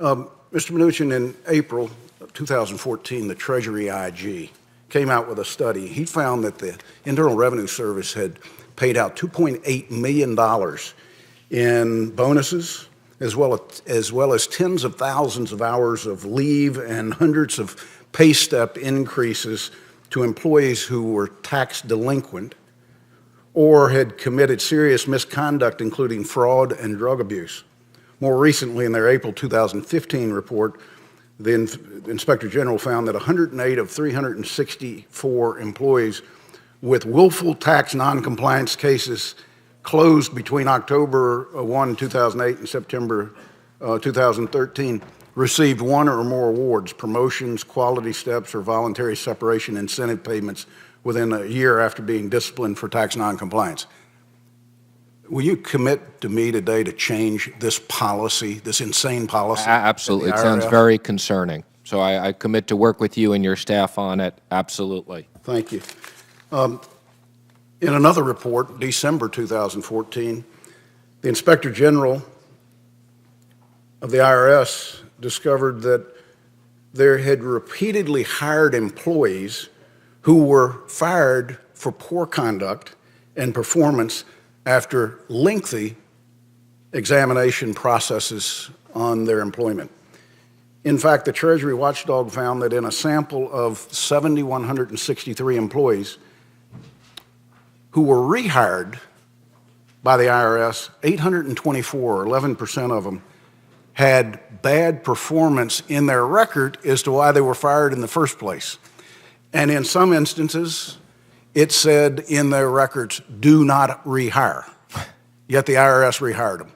Mr. Mnuchin, in April of 2014, the Treasury IG came out with a study. He found that the Internal Revenue Service had paid out $2.8 million in bonuses, as well as tens of thousands of hours of leave and hundreds of pay step increases to employees who were tax delinquent or had committed serious misconduct, including fraud and drug abuse. More recently, in their April 2015 report, the Inspector General found that 108 of 364 employees with willful tax noncompliance cases closed between October 1, 2008 and September 2013 received one or more awards, promotions, quality steps, or voluntary separation incentive payments within a year after being disciplined for tax noncompliance. Will you commit to me today to change this policy, this insane policy? Absolutely. It sounds very concerning. So I commit to work with you and your staff on it. Absolutely. Thank you. In another report, December 2014, the Inspector General of the IRS discovered that there had repeatedly hired employees who were fired for poor conduct and performance after lengthy examination processes on their employment. In fact, the Treasury Watchdog found that in a sample of 7,163 employees who were rehired by the IRS, 824, or 11% of them, had bad performance in their record as to why they were fired in the first place. And in some instances, it said in their records, do not rehire. Yet the IRS rehired them.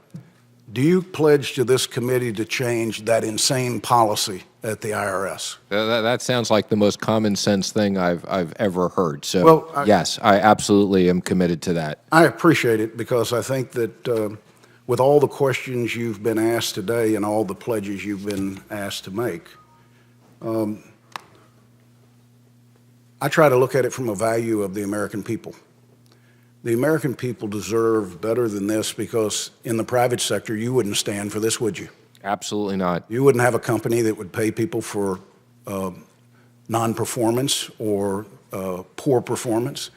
Do you pledge to this committee to change that insane policy at the IRS? That sounds like the most common sense thing I've ever heard. So, yes, I absolutely am committed to that. I appreciate it because I think that with all the questions you've been asked today and all the pledges you've been asked to make, I try to look at it from a value of the American people. The American people deserve better than this because in the private sector, you wouldn't stand for this, would you? Absolutely not. You wouldn't have a company that would pay people for non-performance or poor performance.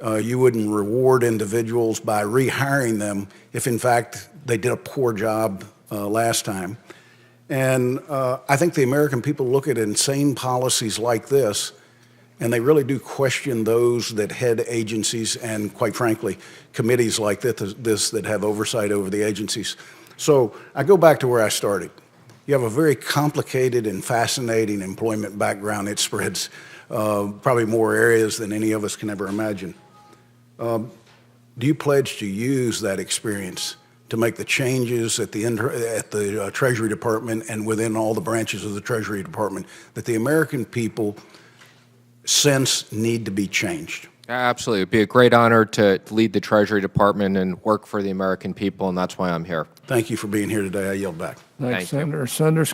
You wouldn't reward individuals by rehiring them if, in fact, they did a poor job last time. And I think the American people look at insane policies like this and they really do question those that head agencies and, quite frankly, committees like this that have oversight over the agencies. So I go back to where I started. You have a very complicated and fascinating employment background. It spreads probably more areas than any of us can ever imagine. Do you pledge to use that experience to make the changes at the Treasury Department and within all the branches of the Treasury Department that the American people sense need to be changed? Absolutely. It'd be a great honor to lead the Treasury Department and work for the American people, and that's why I'm here. Thank you for being here today. I yield back. Thanks, Senator.